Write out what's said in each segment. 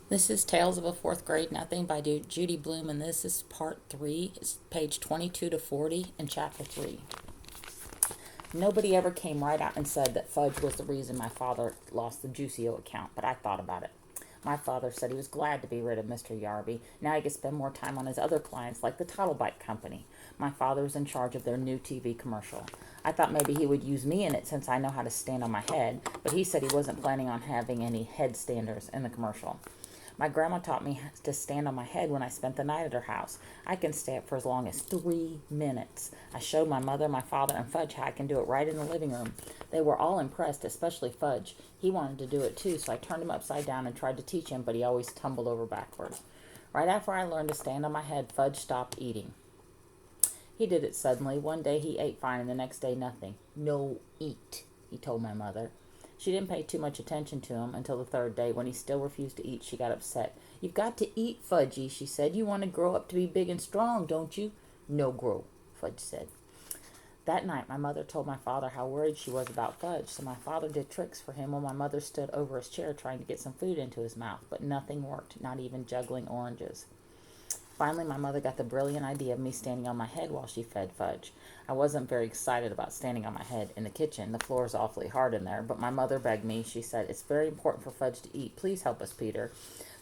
This is Tales of a Fourth Grade Nothing by Judy Blume, and this is part 3. It's page 22 to 40 in chapter 3. Nobody ever came right out and said that fudge was the reason my father lost the Juicio account, but I thought about it. My father said he was glad to be rid of Mr. Yarby. Now he could spend more time on his other clients like the Tuttle Bike Company. My father was in charge of their new TV commercial. I thought maybe he would use me in it since I know how to stand on my head, but he said he wasn't planning on having any headstanders in the commercial. My grandma taught me to stand on my head when I spent the night at her house. I can stay up for as long as 3 minutes. I showed my mother, my father, and Fudge how I can do it right in the living room. They were all impressed, especially Fudge. He wanted to do it too, so I turned him upside down and tried to teach him, but he always tumbled over backwards. Right after I learned to stand on my head, Fudge stopped eating. He did it suddenly. One day he ate fine and the next day nothing. "No eat," he told my mother. She didn't pay too much attention to him until the third day. When he still refused to eat, she got upset. "You've got to eat, Fudgy," she said. "You want to grow up to be big and strong, don't you?" "No grow," Fudge said. That night, my mother told my father how worried she was about Fudge, so my father did tricks for him while my mother stood over his chair trying to get some food into his mouth, but nothing worked, not even juggling oranges. Finally, my mother got the brilliant idea of me standing on my head while she fed Fudge. I wasn't very excited about standing on my head in the kitchen. The floor is awfully hard in there, but my mother begged me. She said, "It's very important for Fudge to eat. Please help us, Peter."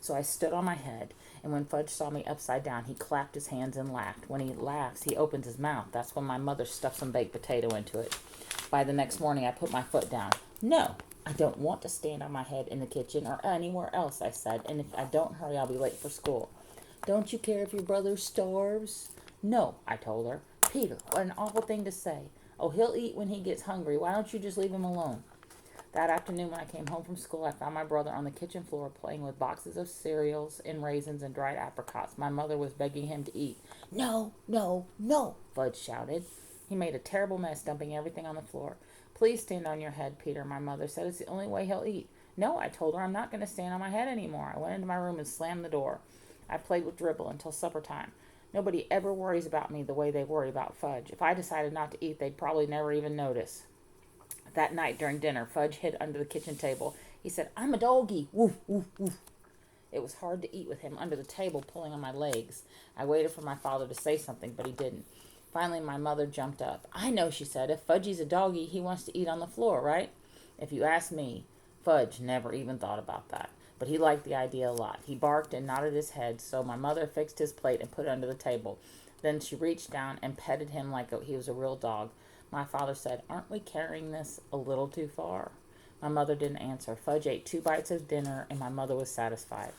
So I stood on my head, and when Fudge saw me upside down, he clapped his hands and laughed. When he laughs, he opens his mouth. That's when my mother stuffed some baked potato into it. By the next morning, I put my foot down. "No, I don't want to stand on my head in the kitchen or anywhere else," I said, "and if I don't hurry, I'll be late for school." "Don't you care if your brother starves?" "No," I told her. "Peter, what an awful thing to say. Oh, he'll eat when he gets hungry. Why don't you just leave him alone?" That afternoon when I came home from school, I found my brother on the kitchen floor playing with boxes of cereals and raisins and dried apricots. My mother was begging him to eat. "No, no, no," Fudge shouted. He made a terrible mess, dumping everything on the floor. "Please stand on your head, Peter," my mother said. "It's the only way he'll eat." "No," I told her, "I'm not going to stand on my head anymore." I went into my room and slammed the door. I played with Dribble until supper time. Nobody ever worries about me the way they worry about Fudge. If I decided not to eat, they'd probably never even notice. That night during dinner, Fudge hid under the kitchen table. He said, "I'm a doggy. Woof, woof, woof." It was hard to eat with him under the table pulling on my legs. I waited for my father to say something, but he didn't. Finally, my mother jumped up. "I know," she said. "If Fudgy's a doggy, he wants to eat on the floor, right?" If you ask me, Fudge never even thought about that. But he liked the idea a lot. He barked and nodded his head, so my mother fixed his plate and put it under the table. Then she reached down and petted him like he was a real dog. My father said, "Aren't we carrying this a little too far?" My mother didn't answer. Fudge ate 2 bites of dinner, and my mother was satisfied.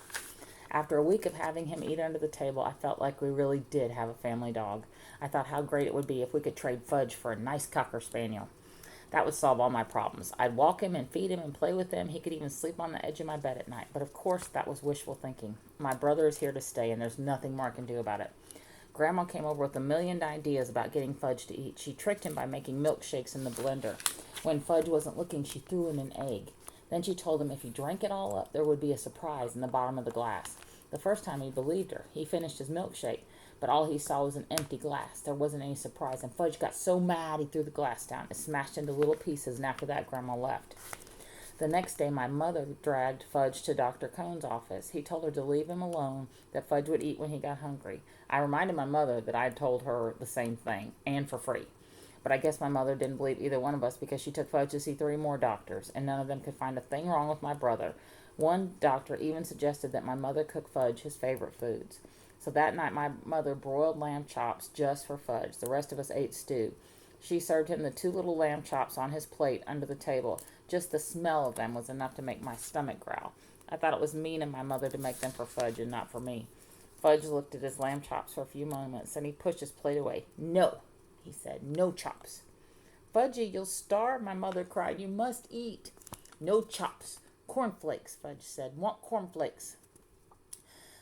After a week of having him eat under the table, I felt like we really did have a family dog. I thought how great it would be if we could trade Fudge for a nice Cocker Spaniel. That would solve all my problems. I'd walk him and feed him and play with him. He could even sleep on the edge of my bed at night. But of course, that was wishful thinking. My brother is here to stay, and there's nothing more I can do about it. Grandma came over with a million ideas about getting Fudge to eat. She tricked him by making milkshakes in the blender. When Fudge wasn't looking, she threw him an egg. Then she told him if he drank it all up, there would be a surprise in the bottom of the glass. The first time he believed her. He finished his milkshake, but all he saw was an empty glass. There wasn't any surprise, and Fudge got so mad he threw the glass down. It smashed into little pieces, and after that, Grandma left. The next day, my mother dragged Fudge to Dr. Cohn's office. He told her to leave him alone, that Fudge would eat when he got hungry. I reminded my mother that I had told her the same thing, and for free. But I guess my mother didn't believe either one of us because she took Fudge to see 3 more doctors, and none of them could find a thing wrong with my brother. One doctor even suggested that my mother cook Fudge his favorite foods. So that night my mother broiled lamb chops just for Fudge. The rest of us ate stew. She served him the 2 little lamb chops on his plate under the table. Just the smell of them was enough to make my stomach growl. I thought it was mean of my mother to make them for Fudge and not for me. Fudge looked at his lamb chops for a few moments, and he pushed his plate away. "No," he said, "no chops." "Fudgy, you'll starve," my mother cried. "You must eat." "No chops. Cornflakes," Fudge said. "Want cornflakes."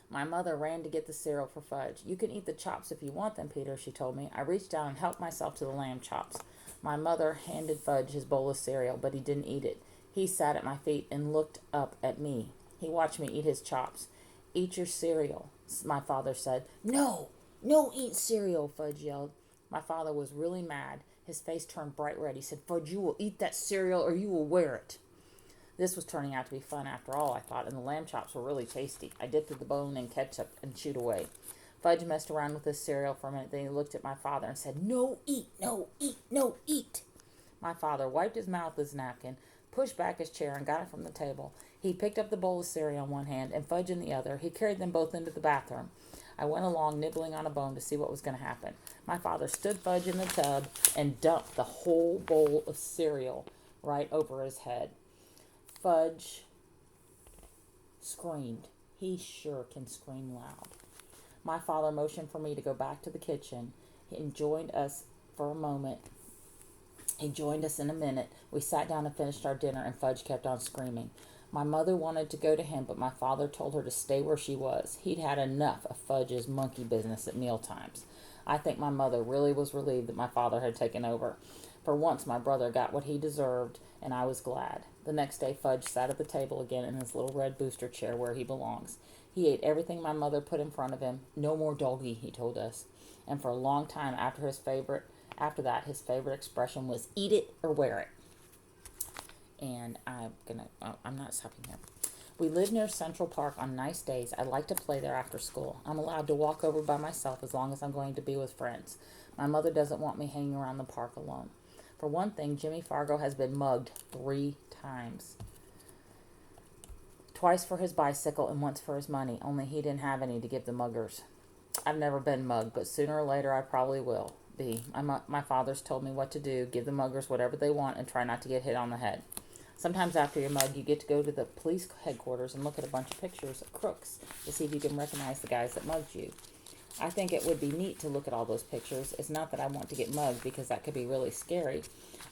My mother ran to get the cereal for Fudge. "You can eat the chops if you want them, Peter," she told me. I reached down and helped myself to the lamb chops. My mother handed Fudge his bowl of cereal, but he didn't eat it. He sat at my feet and looked up at me. He watched me eat his chops. "Eat your cereal," my father said. "No, no, eat cereal," Fudge yelled. My father was really mad. His face turned bright red. He said, "Fudge, you will eat that cereal or you will wear it." This was turning out to be fun after all, I thought, and the lamb chops were really tasty. I dipped the bone in ketchup and chewed away. Fudge messed around with his cereal for a minute, then he looked at my father and said, "No, eat, no, eat, no, eat." My father wiped his mouth with his napkin, pushed back his chair, and got it from the table. He picked up the bowl of cereal in one hand and Fudge in the other. He carried them both into the bathroom. I went along, nibbling on a bone to see what was going to happen. My father stood Fudge in the tub and dumped the whole bowl of cereal right over his head. Fudge screamed. He sure can scream loud. My father motioned for me to go back to the kitchen and joined us for a moment. He joined us in a minute. We sat down and finished our dinner, and Fudge kept on screaming. My mother wanted to go to him, but my father told her to stay where she was. He'd had enough of Fudge's monkey business at meal times. I think my mother really was relieved that my father had taken over. For once, my brother got what he deserved, and I was glad. The next day, Fudge sat at the table again in his little red booster chair where he belongs. He ate everything my mother put in front of him. No more doggy, he told us. And for a long time after that, his favorite expression was "eat it or wear it." And I'm not stopping here. We live near Central Park on nice days. I like to play there after school. I'm allowed to walk over by myself as long as I'm going to be with friends. My mother doesn't want me hanging around the park alone. For one thing, Jimmy Fargo has been mugged 3 times. Twice for his bicycle and once for his money, only he didn't have any to give the muggers. I've never been mugged, but sooner or later I probably will be. My father's told me what to do, give the muggers whatever they want, and try not to get hit on the head. Sometimes after you're mugged, you get to go to the police headquarters and look at a bunch of pictures of crooks to see if you can recognize the guys that mugged you. I think it would be neat to look at all those pictures. It's not that I want to get mugged, because that could be really scary.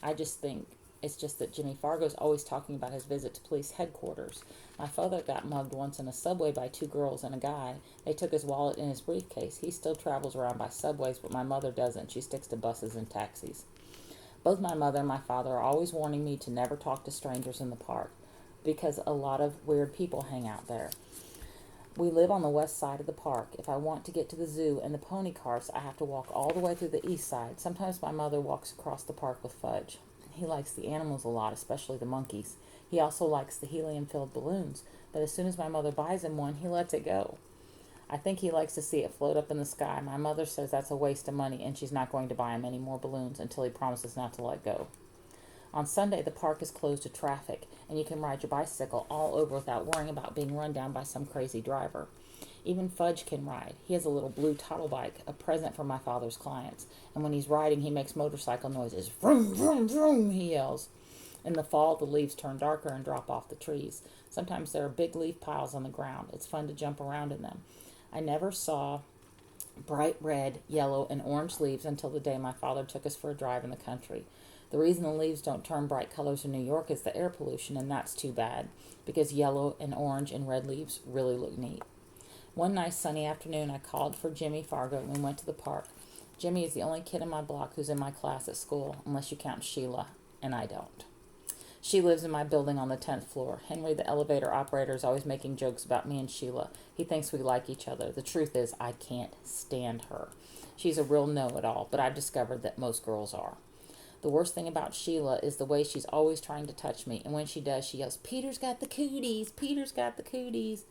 I just think it's just that Jimmy Fargo's always talking about his visit to police headquarters. My father got mugged once in a subway by 2 girls and a guy. They took his wallet and his briefcase. He still travels around by subways, but my mother doesn't. She sticks to buses and taxis. Both my mother and my father are always warning me to never talk to strangers in the park, because a lot of weird people hang out there. We live on the west side of the park. If I want to get to the zoo and the pony carts, I have to walk all the way through the east side. Sometimes my mother walks across the park with Fudge. He likes the animals a lot, especially the monkeys. He also likes the helium-filled balloons, but as soon as my mother buys him one, he lets it go. I think he likes to see it float up in the sky. My mother says that's a waste of money, and she's not going to buy him any more balloons until he promises not to let go. On Sunday, the park is closed to traffic, and you can ride your bicycle all over without worrying about being run down by some crazy driver. Even Fudge can ride. He has a little blue tuttle bike, a present from my father's clients, and when he's riding, he makes motorcycle noises. Vroom, vroom, vroom, he yells. In the fall, the leaves turn darker and drop off the trees. Sometimes there are big leaf piles on the ground. It's fun to jump around in them. I never saw bright red, yellow, and orange leaves until the day my father took us for a drive in the country. The reason the leaves don't turn bright colors in New York is the air pollution, and that's too bad, because yellow and orange and red leaves really look neat. One nice sunny afternoon, I called for Jimmy Fargo and we went to the park. Jimmy is the only kid in my block who's in my class at school, unless you count Sheila, and I don't. She lives in my building on the 10th floor. Henry, the elevator operator, is always making jokes about me and Sheila. He thinks we like each other. The truth is, I can't stand her. She's a real know-it-all, but I've discovered that most girls are. The worst thing about Sheila is the way she's always trying to touch me, and when she does, she yells, "Peter's got the cooties! Peter's got the cooties!"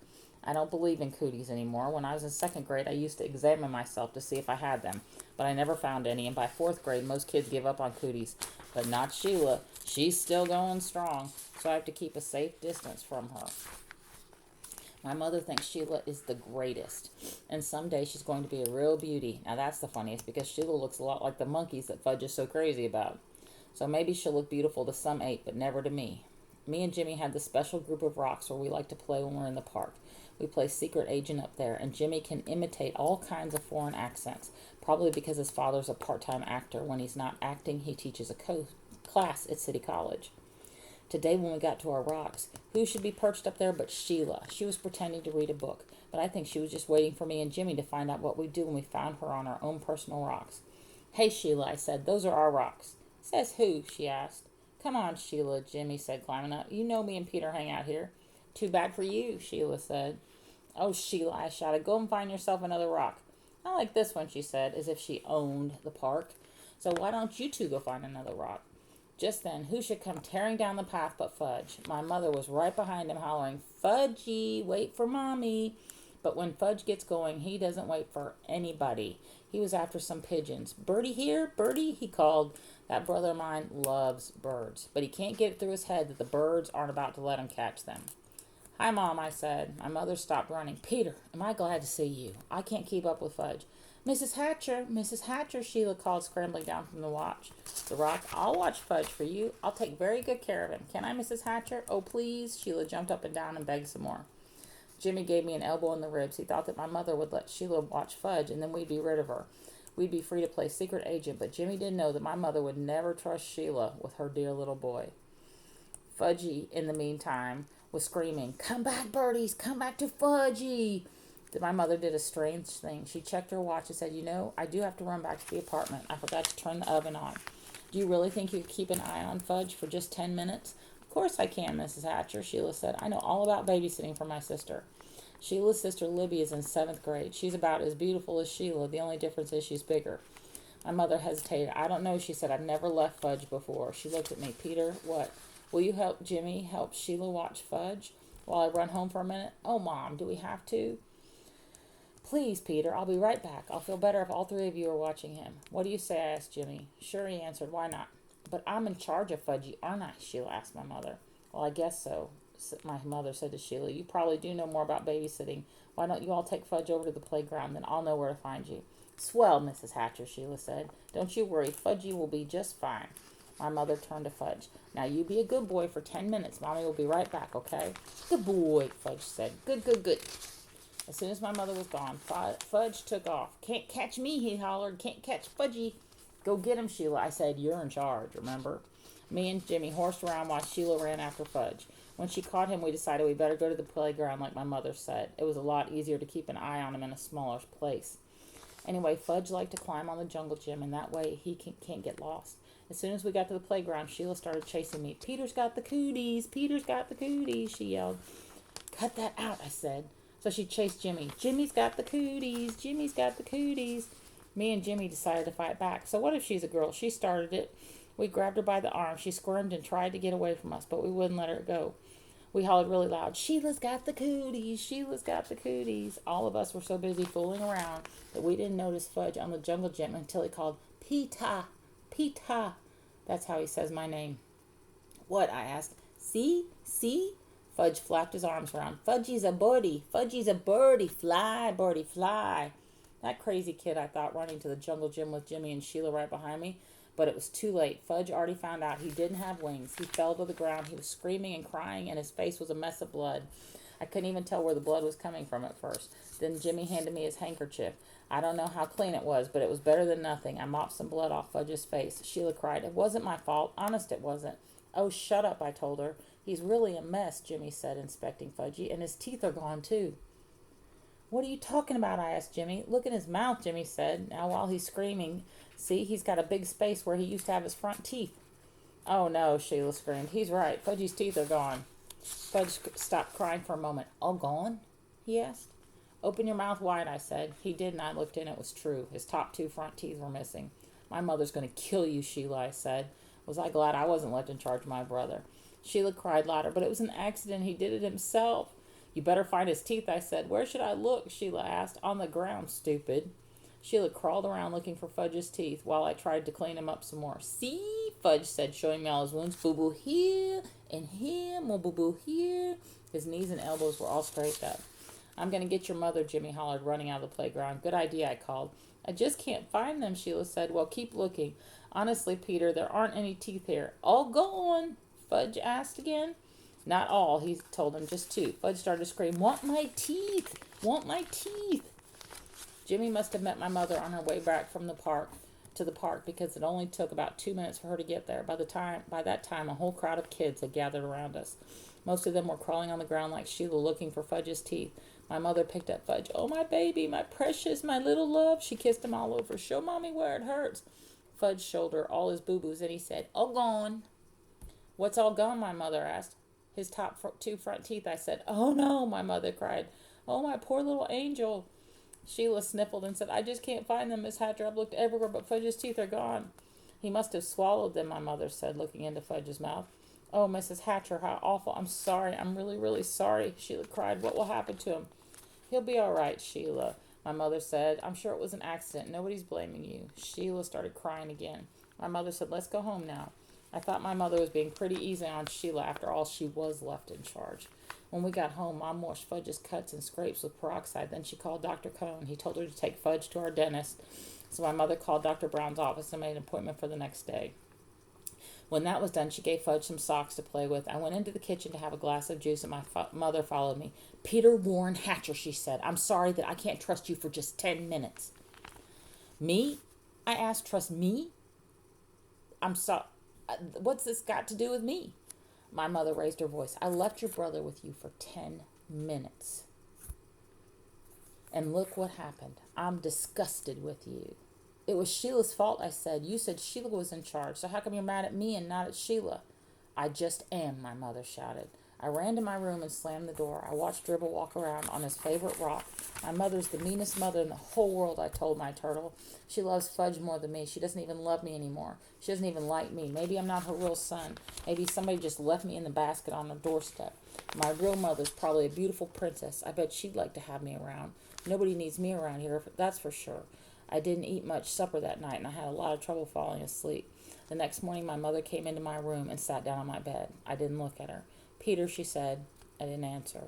I don't believe in cooties anymore. When I was in 2nd grade, I used to examine myself to see if I had them, but I never found any, and by 4th grade, most kids give up on cooties. But not Sheila. She's still going strong, so I have to keep a safe distance from her. My mother thinks Sheila is the greatest, and someday she's going to be a real beauty. Now that's the funniest, because Sheila looks a lot like the monkeys that Fudge is so crazy about. So maybe she'll look beautiful to some 8, but never to me. Me and Jimmy have this special group of rocks where we like to play when we're in the park. We play secret agent up there, and Jimmy can imitate all kinds of foreign accents, probably because his father's a part-time actor. When he's not acting, he teaches a class at City College. Today when we got to our rocks, who should be perched up there but Sheila? She was pretending to read a book, but I think she was just waiting for me and Jimmy to find out what we'd do when we found her on our own personal rocks. "Hey, Sheila," I said, "those are our rocks." "Says who?" she asked. "Come on, Sheila," Jimmy said, climbing up. "You know me and Peter hang out here." "Too bad for you," Sheila said. "Oh, Sheila," I shouted, "go and find yourself another rock." "I like this one," she said, as if she owned the park. "So why don't you two go find another rock?" Just then, who should come tearing down the path but Fudge? My mother was right behind him, hollering, "Fudgy, wait for Mommy." But when Fudge gets going, he doesn't wait for anybody. He was after some pigeons. "Birdie here, Birdie," he called. That brother of mine loves birds, but he can't get it through his head that the birds aren't about to let him catch them. "Hi, Mom," I said. My mother stopped running. "Peter, am I glad to see you. I can't keep up with Fudge." Mrs. Hatcher," Sheila called, scrambling down from the rock. "I'll watch Fudge for you. I'll take very good care of him. Can I, Mrs. Hatcher? Oh, please." Sheila jumped up and down and begged some more. Jimmy gave me an elbow in the ribs. He thought that my mother would let Sheila watch Fudge, and then we'd be rid of her. We'd be free to play secret agent, but Jimmy didn't know that my mother would never trust Sheila with her dear little boy. Fudgy, in the meantime, was screaming, "Come back, birdies! Come back to Fudgy!" My mother did a strange thing. She checked her watch and said, I do have to run back to the apartment. I forgot to turn the oven on. Do you really think you could keep an eye on Fudge for just 10 minutes? Of course I can, Mrs. Hatcher, Sheila said. I know all about babysitting for my sister. Sheila's sister Libby is in 7th grade. She's about as beautiful as Sheila. The only difference is she's bigger. My mother hesitated. "I don't know," she said. "I've never left Fudge before." She looked at me. "Peter, what? Will you help Sheila watch Fudge while I run home for a minute?" "Oh, Mom, do we have to?" "Please, Peter, I'll be right back. I'll feel better if all 3 of you are watching him." "What do you say?" I asked Jimmy. "Sure," he answered. "Why not?" "But I'm in charge of Fudgy, aren't I?" Sheila asked my mother. "Well, I guess so," my mother said to Sheila. "You probably do know more about babysitting. Why don't you all take Fudge over to the playground? Then I'll know where to find you." "Swell, Mrs. Hatcher," Sheila said. "Don't you worry. Fudgy will be just fine." My mother turned to Fudge. "Now you be a good boy for 10 minutes. Mommy will be right back, okay?" "Good boy," Fudge said. Good, good, good." As soon as my mother was gone, Fudge took off. "Can't catch me," he hollered. "Can't catch Fudgy." "Go get him, Sheila." I said. "You're in charge, remember?" Me and Jimmy horsed around while Sheila ran after Fudge. When she caught him, we decided we better go to the playground like my mother said. It was a lot easier to keep an eye on him in a smaller place. Anyway, Fudge liked to climb on the jungle gym, and that way he can't get lost. As soon as we got to the playground, Sheila started chasing me. "Peter's got the cooties! Peter's got the cooties!" she yelled. "Cut that out," I said. So she chased Jimmy. "Jimmy's got the cooties! Jimmy's got the cooties!" Me and Jimmy decided to fight back. So what if she's a girl? She started it. We grabbed her by the arm. She squirmed and tried to get away from us, but we wouldn't let her go. We hollered really loud, "Sheila's got the cooties! Sheila's got the cooties!" All of us were so busy fooling around that we didn't notice Fudge on the jungle gym until he called, "Peeta! Peeta!" That's how he says my name. "What?" I asked. "See? See?" Fudge flapped his arms around. "Fudgy's a birdie! Fudgy's a birdie! Fly, birdie, fly!" That crazy kid, I thought, running to the jungle gym with Jimmy and Sheila right behind me. But it was too late. Fudge already found out he didn't have wings. He fell to the ground. He was screaming and crying, and his face was a mess of blood. I couldn't even tell where the blood was coming from at first. Then Jimmy handed me his handkerchief. I don't know how clean it was, but it was better than nothing. I mopped some blood off Fudge's face. Sheila cried. "It wasn't my fault. Honest, it wasn't." "Oh, shut up," I told her. "He's really a mess," Jimmy said, inspecting Fudgy, "and his teeth are gone, too." "What are you talking about?" I asked Jimmy. "Look at his mouth," Jimmy said. "Now while he's screaming, see, he's got a big space where he used to have his front teeth." "Oh, no," Sheila screamed. "He's right. Fudgy's teeth are gone." Fudge stopped crying for a moment. "All gone?" he asked. "Open your mouth wide," I said. He did, and I looked in. It was true. His top 2 front teeth were missing. "My mother's going to kill you, Sheila," I said. Was I glad I wasn't left in charge of my brother? Sheila cried louder. "But it was an accident. He did it himself." "You better find his teeth," I said. "Where should I look?" Sheila asked. "On the ground, stupid." Sheila crawled around looking for Fudge's teeth while I tried to clean him up some more. "See," Fudge said, showing me all his wounds. "Boo-boo here and here, more boo-boo here." His knees and elbows were all scraped up. "I'm going to get your mother," Jimmy hollered, running out of the playground. "Good idea," I called. "I just can't find them," Sheila said. "Well, keep looking." "Honestly, Peter, there aren't any teeth here." "All gone?" Fudge asked again. "Not all," he told him, "just 2. Fudge started to scream, "Want my teeth! Want my teeth!" Jimmy must have met my mother on her way back from the park to the park because it only took about 2 minutes for her to get there. By that time, a whole crowd of kids had gathered around us. Most of them were crawling on the ground like Sheila, looking for Fudge's teeth. My mother picked up Fudge. "Oh, my baby, my precious, my little love." She kissed him all over. "Show Mommy where it hurts." Fudge showed her all his boo-boos, and he said, "All gone." "What's all gone?" my mother asked. "His top 2 front teeth," I said. "Oh, no," my mother cried. "Oh, my poor little angel." Sheila sniffled and said, "I just can't find them, Miss Hatcher. I've looked everywhere, but Fudge's teeth are gone." He must have swallowed them, my mother said, looking into Fudge's mouth. Oh, Mrs. Hatcher, how awful. I'm sorry. I'm really, really sorry, Sheila cried. What will happen to him? He'll be all right, Sheila, my mother said. I'm sure it was an accident. Nobody's blaming you. Sheila started crying again. My mother said, let's go home now. I thought my mother was being pretty easy on Sheila. After all, she was left in charge. When we got home, Mom washed Fudge's cuts and scrapes with peroxide. Then she called Dr. Cohn. He told her to take Fudge to our dentist. So my mother called Dr. Brown's office and made an appointment for the next day. When that was done, she gave Fudge some socks to play with. I went into the kitchen to have a glass of juice, and my mother followed me. Peter Warren Hatcher, she said. I'm sorry that I can't trust you for just 10 minutes. Me? I asked, trust me? I'm sorry. What's this got to do with me? My mother raised her voice. I left your brother with you for 10 minutes. And look what happened. I'm disgusted with you. It was Sheila's fault, I said. You said Sheila was in charge, so how come you're mad at me and not at Sheila? I just am, my mother shouted. I ran to my room and slammed the door. I watched Dribble walk around on his favorite rock. My mother's the meanest mother in the whole world, I told my turtle. She loves Fudge more than me. She doesn't even love me anymore. She doesn't even like me. Maybe I'm not her real son. Maybe somebody just left me in the basket on the doorstep. My real mother's probably a beautiful princess. I bet she'd like to have me around. Nobody needs me around here, that's for sure. I didn't eat much supper that night, and I had a lot of trouble falling asleep. The next morning, my mother came into my room and sat down on my bed. I didn't look at her. Peter, she said. I didn't answer.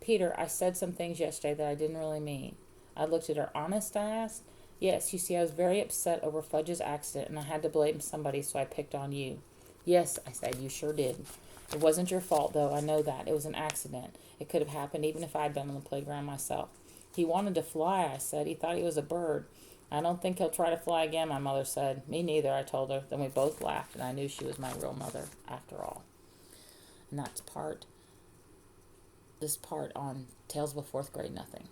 Peter, I said some things yesterday that I didn't really mean. I looked at her. Honest, I asked. Yes, you see, I was very upset over Fudge's accident, and I had to blame somebody, so I picked on you. Yes, I said, you sure did. It wasn't your fault, though. I know that. It was an accident. It could have happened even if I'd been on the playground myself. He wanted to fly, I said. He thought he was a bird. I don't think he'll try to fly again, my mother said. Me neither, I told her. Then we both laughed, and I knew she was my real mother after all. And that's this part on Tales of a Fourth Grade Nothing.